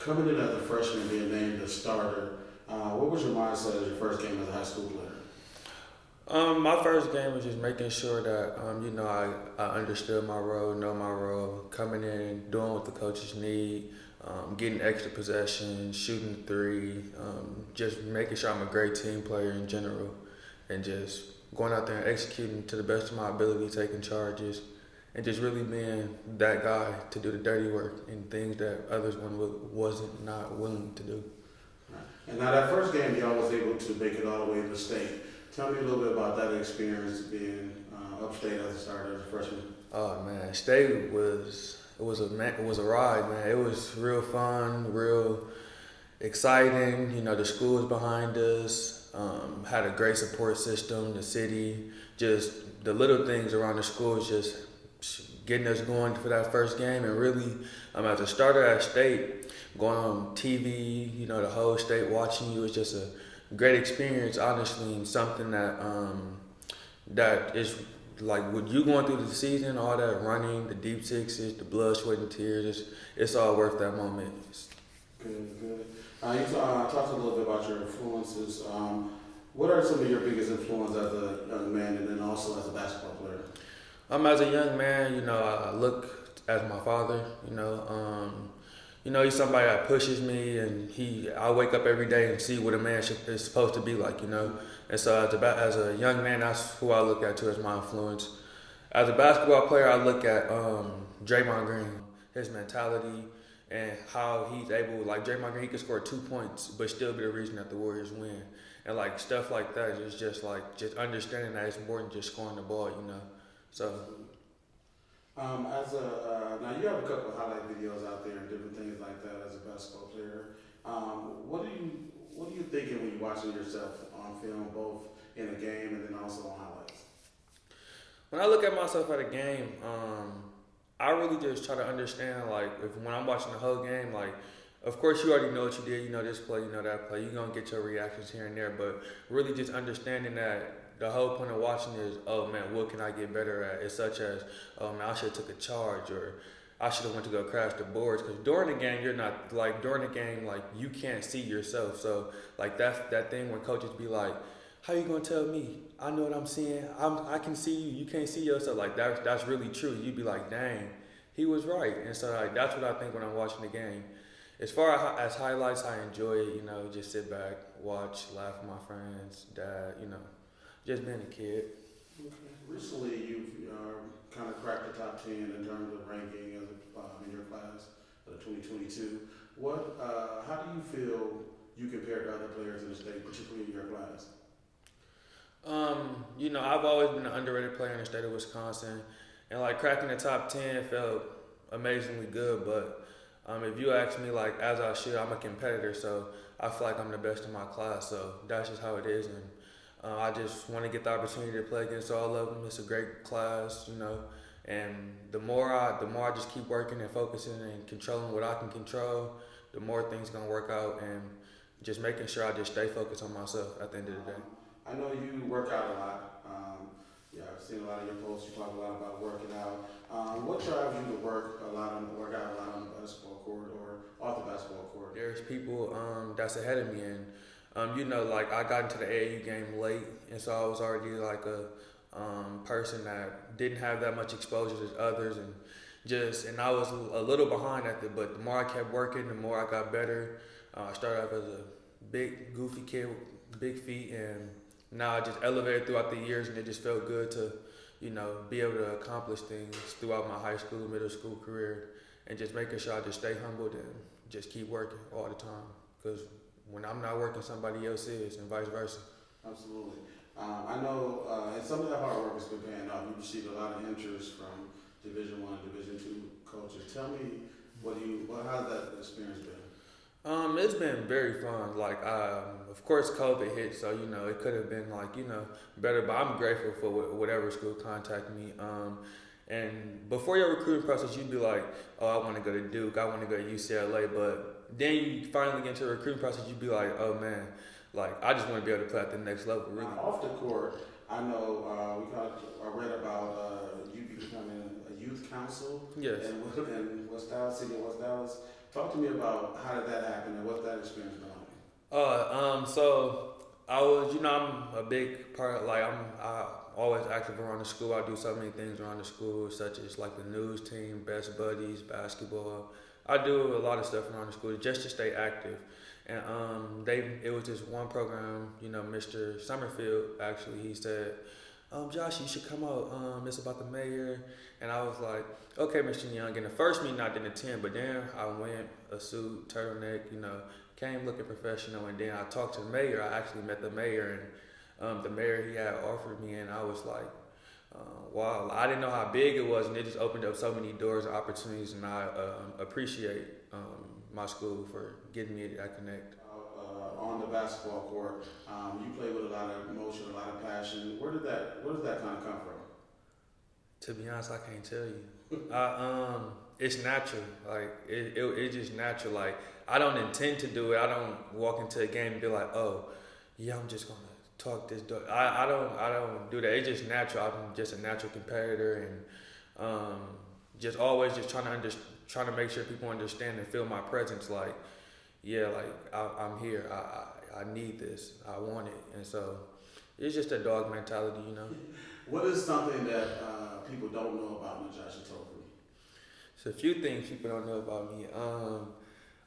Coming in as a freshman, being named a starter, what was your mindset as your first game as a high school player? My first game was just making sure that I understood my role, know my role, coming in, doing what the coaches need, getting extra possessions, shooting the three, just making sure I'm a great team player in general, and just going out there and executing to the best of my ability, taking charges, and just really being that guy to do the dirty work and things that others wasn't not willing to do. Right. And now that first game, y'all was able to make it all the way to state. Tell me a little bit about that experience being upstate as a starter as a freshman. Oh man, state was a ride, man. It was real fun, real exciting. You know, the school was behind us. Had a great support system. The city, just the little things around the school, was just getting us going for that first game. And really, as a starter at state, going on TV, the whole state watching you, was just a great experience, honestly, and something that is like with you going through the season, all that running, the deep sixes, the blood, sweat, and tears. It's all worth that moment. Good, good. You talked a little bit about your influences. What are some of your biggest influences as a young man and then also as a basketball player? As a young man, I look at my father. He's somebody that pushes me, and I wake up every day and see what a man is supposed to be like. And so as a young man, that's who I look at too as my influence. As a basketball player, I look at Draymond Green, his mentality, and how he's able, like Draymond Green, he can score 2 points, but still be the reason that the Warriors win. And like stuff like that is just understanding that it's more than just scoring the ball, So. Now you have a couple of highlight videos out there and different things like that as a basketball player. What are you thinking when you're watching yourself on film, both in a game and then also on highlights? When I look at myself at a game, I really just try to understand, when I'm watching the whole game, of course you already know what you did, you know this play, you know that play, you're going to get your reactions here and there, but really just understanding that the whole point of watching is, oh man, what can I get better at? It's such as, oh man, I should have took a charge, or I should have went to go crash the boards. Because during the game, you can't see yourself. So that's that thing when coaches be like, how you gonna tell me? I know what I'm seeing. I can see you. You can't see yourself. That's really true. You'd be like, dang, he was right. And so that's what I think when I'm watching the game. As far as highlights, I enjoy it. Just sit back, watch, laugh with my friends, dad. Just being a kid. Okay. Recently, you've kind of cracked the top 10 in terms of ranking in your class, 2022. How do you feel you compare to other players in the state, particularly in your class? I've always been an underrated player in the state of Wisconsin, and cracking the top 10 felt amazingly good. But if you ask me, as I should, I'm a competitor, so I feel like I'm the best in my class. So that's just how it is, and I just want to get the opportunity to play against all of them. It's a great class, and the more I just keep working and focusing and controlling what I can control, the more things gonna work out, and just making sure I just stay focused on myself at the end of the day. I know you work out a lot. I've seen a lot of your posts. You talk a lot about working out. What drives you to work out a lot on the basketball court or off the basketball court? There's people that's ahead of me, and I got into the AAU game late, and so I was already a person that didn't have that much exposure to others, and I was a little behind at it. But the more I kept working, the more I got better. I started off as a big, goofy kid with big feet, and now I just elevated throughout the years, and it just felt good to, be able to accomplish things throughout my high school, middle school career, and just making sure I just stay humbled and just keep working all the time. Because when I'm not working, somebody else is, and vice versa. Absolutely. I know, and some of that hard work has been paying off. You received a lot of interest from Division I and Division II coaches. Tell me, how's that experience been? It's been very fun. Of course, COVID hit, so it could have been better. But I'm grateful for whatever school contacted me. And before your recruiting process, you'd be like, oh, I want to go to Duke, I want to go to UCLA. But then you finally get into the recruiting process, you'd be like, oh man, I just want to be able to play at the next level, really. Off the court, I know I read about you becoming a youth council. Yes. In West Allis, City of West Allis. Talk to me about how did that happen and what that experience been like. So I was, I'm a big part. Like I always active around the school. I do so many things around the school, such as like the news team, best buddies, basketball. I do a lot of stuff around the school just to stay active. And it was this one program, Mr. Summerfield actually. He said, Josh, you should come out. It's about the mayor. And I was like, okay, Mr. Young. And the first meeting I didn't attend, but then I went, a suit, turtleneck, came looking professional. And then I talked to the mayor. I actually met the mayor, and the mayor, he had offered me, and I was like, wow, I didn't know how big it was, and it just opened up so many doors and opportunities, and I appreciate my school for getting me that connect. On the basketball court, you play with a lot of emotion, a lot of passion. Where does that kind of come from? To be honest, I can't tell you. It's natural. Like it's just natural. Like I don't intend to do it. I don't walk into a game and be like, oh, yeah, I'm just gonna talk this dog. I don't do that. It's just natural. I'm just a natural competitor, and just always just trying to make sure people understand and feel my presence. Like, yeah, like I'm here. I need this. I want it, and so it's just a dog mentality, What is something that people don't know about Najashi Tolefree? So a few things people don't know about me.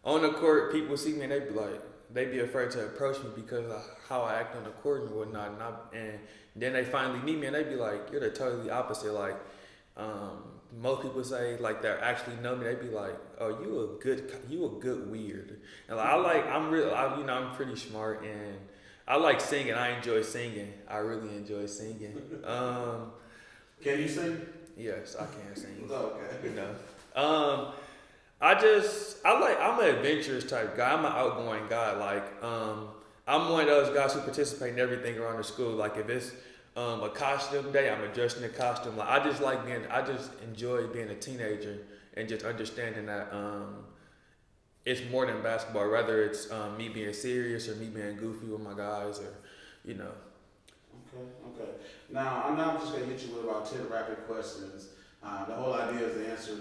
On the court, people see me and they be afraid to approach me because of how I act on the court and whatnot. And then they finally meet me and they be like, you're the totally opposite. Like, most people say, like, that actually know me, they be like, oh, you a good weird. And like, I'm pretty smart, and I like singing. I enjoy singing. I really enjoy singing. Can you sing? Yes, I can sing. Okay. I'm an adventurous type guy. I'm an outgoing guy. Like, I'm one of those guys who participate in everything around the school. Like, if it's a costume day, I'm dressed in a costume. Like, I just enjoy being a teenager and just understanding that it's more than basketball. Whether it's me being serious or me being goofy with my guys, or Okay. Now I'm just gonna hit you with about 10 rapid questions. The whole idea is to answer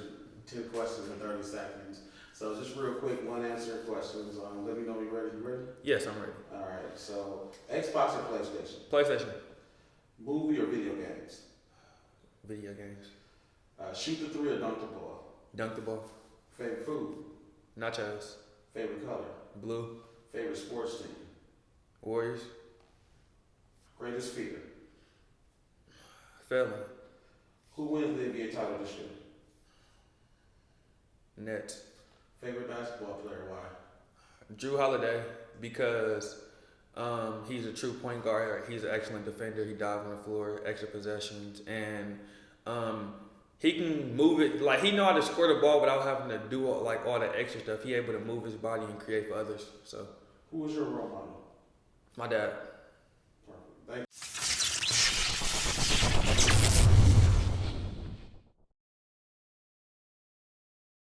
10 questions in 30 seconds. So just real quick, one answer questions. Let me know when you're ready. You ready? Yes, I'm ready. All right. So Xbox or PlayStation? PlayStation. Movie or video games? Video games. Shoot the three or dunk the ball? Dunk the ball. Favorite food? Nachos. Favorite color? Blue. Favorite sports team? Warriors. Greatest fear? Failing. Who wins the NBA title this year? Nets. Favorite basketball player? Why? Drew Holiday, because he's a true point guard. He's an excellent defender. He dives on the floor, extra possessions, and he can move it. Like, he know how to score the ball without having to do all the extra stuff. He able to move his body and create for others. So, who was your role model? my dad. Perfect. Thank you.